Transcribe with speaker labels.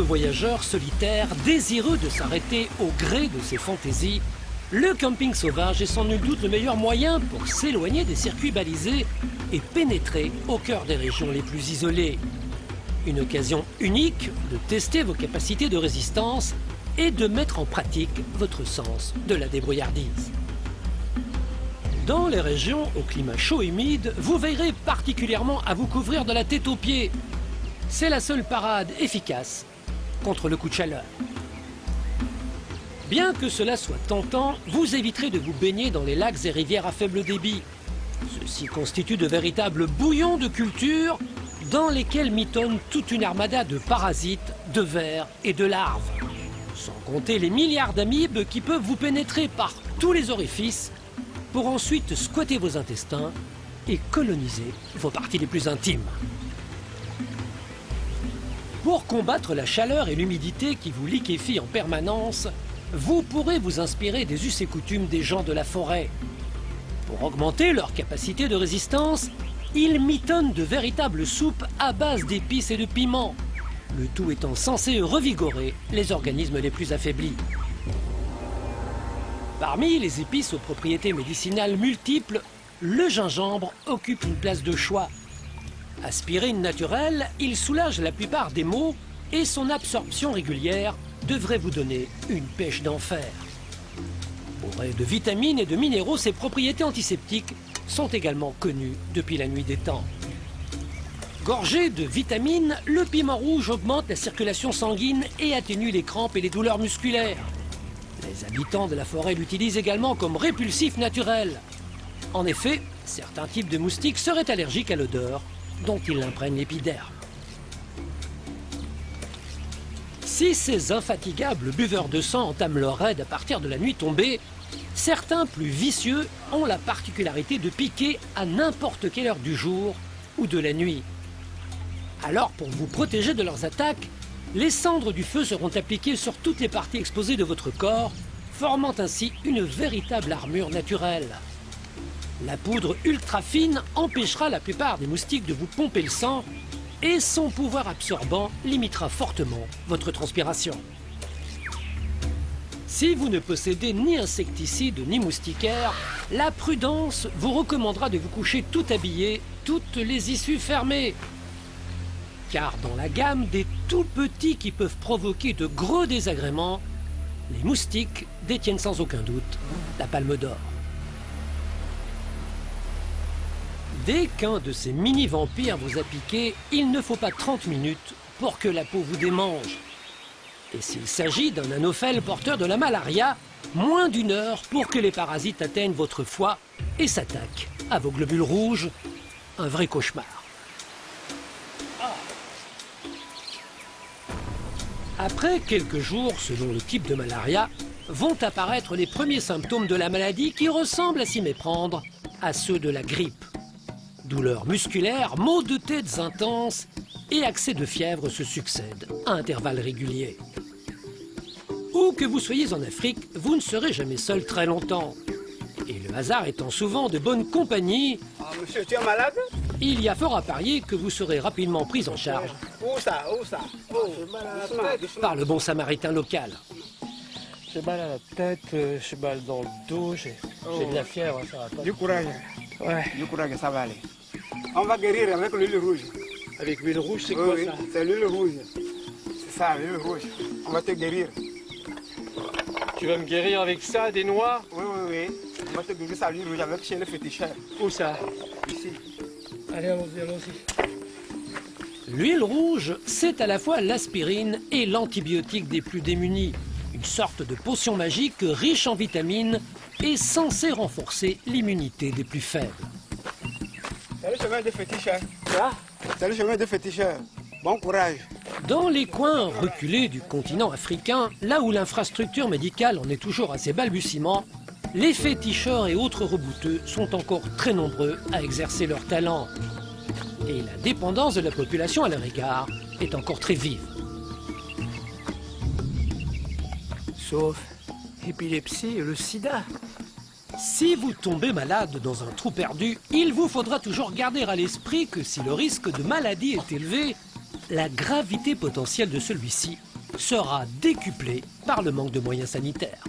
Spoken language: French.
Speaker 1: voyageur solitaire désireux de s'arrêter au gré de ses fantaisies, le camping sauvage est sans nul doute le meilleur moyen pour s'éloigner des circuits balisés et pénétrer au cœur des régions les plus isolées. Une occasion unique de tester vos capacités de résistance et de mettre en pratique votre sens de la débrouillardise. Dans les régions au climat chaud et humide, vous veillerez particulièrement à vous couvrir de la tête aux pieds. C'est la seule parade efficace contre le coup de chaleur. Bien que cela soit tentant, vous éviterez de vous baigner dans les lacs et rivières à faible débit. Ceux-ci constituent de véritables bouillons de culture dans lesquels mitonne toute une armada de parasites, de vers et de larves. Sans compter les milliards d'amibes qui peuvent vous pénétrer par tous les orifices pour ensuite squatter vos intestins et coloniser vos parties les plus intimes. Pour combattre la chaleur et l'humidité qui vous liquéfient en permanence, vous pourrez vous inspirer des us et coutumes des gens de la forêt. Pour augmenter leur capacité de résistance, ils mitonnent de véritables soupes à base d'épices et de piments, le tout étant censé revigorer les organismes les plus affaiblis. Parmi les épices aux propriétés médicinales multiples, le gingembre occupe une place de choix. Aspirine naturelle, il soulage la plupart des maux et son absorption régulière devrait vous donner une pêche d'enfer. Bourré de vitamines et de minéraux, ses propriétés antiseptiques sont également connues depuis la nuit des temps. Gorgé de vitamines, le piment rouge augmente la circulation sanguine et atténue les crampes et les douleurs musculaires. Les habitants de la forêt l'utilisent également comme répulsif naturel. En effet, certains types de moustiques seraient allergiques à l'odeur dont ils imprègnent l'épiderme. Si ces infatigables buveurs de sang entament leur raid à partir de la nuit tombée, certains plus vicieux ont la particularité de piquer à n'importe quelle heure du jour ou de la nuit. Alors, pour vous protéger de leurs attaques, les cendres du feu seront appliquées sur toutes les parties exposées de votre corps, formant ainsi une véritable armure naturelle. La poudre ultra fine empêchera la plupart des moustiques de vous pomper le sang et son pouvoir absorbant limitera fortement votre transpiration. Si vous ne possédez ni insecticide ni moustiquaire, la prudence vous recommandera de vous coucher tout habillé, toutes les issues fermées. Car dans la gamme des tout petits qui peuvent provoquer de gros désagréments, les moustiques détiennent sans aucun doute la palme d'or. Dès qu'un de ces mini-vampires vous a piqué, il ne faut pas 30 minutes pour que la peau vous démange. Et s'il s'agit d'un anophèle porteur de la malaria, moins d'1 heure pour que les parasites atteignent votre foie et s'attaquent à vos globules rouges. Un vrai cauchemar. Après quelques jours, selon le type de malaria, vont apparaître les premiers symptômes de la maladie qui ressemblent à s'y méprendre à ceux de la grippe. Douleurs musculaires, maux de têtes intenses et accès de fièvre se succèdent à intervalles réguliers. Où que vous soyez en Afrique, vous ne serez jamais seul très longtemps. Et le hasard étant souvent de bonne compagnie,
Speaker 2: monsieur, tu es malade?
Speaker 1: Il y a fort à parier que vous serez rapidement pris en charge par le bon samaritain local.
Speaker 3: J'ai mal à la tête, j'ai mal dans le dos, j'ai de la fièvre, ça va pas.
Speaker 2: Du courage.
Speaker 3: Ouais.
Speaker 2: Du courage, ça va aller. On va guérir avec l'huile rouge.
Speaker 3: Avec l'huile rouge, c'est quoi ça?
Speaker 2: C'est l'huile rouge. C'est ça, l'huile rouge. On va te guérir.
Speaker 3: Tu vas me guérir avec ça, des noix?
Speaker 2: Oui. On va te guérir ça, l'huile rouge, avec chez le féticheur.
Speaker 3: Où ça?
Speaker 2: Ici.
Speaker 3: Allez, allons-y.
Speaker 1: L'huile rouge, c'est à la fois l'aspirine et l'antibiotique des plus démunis. Une sorte de potion magique riche en vitamines et censée renforcer l'immunité des plus faibles.
Speaker 2: C'est le chemin des féticheurs. Ça? C'est le chemin des féticheurs. Bon courage.
Speaker 1: Dans les coins reculés du continent africain, là où l'infrastructure médicale en est toujours à ses balbutiements, les féticheurs et autres rebouteux sont encore très nombreux à exercer leur talent. Et la dépendance de la population à leur égard est encore très vive.
Speaker 4: Sauf l'épilepsie et le sida.
Speaker 1: Si vous tombez malade dans un trou perdu, il vous faudra toujours garder à l'esprit que si le risque de maladie est élevé, la gravité potentielle de celui-ci sera décuplé par le manque de moyens sanitaires.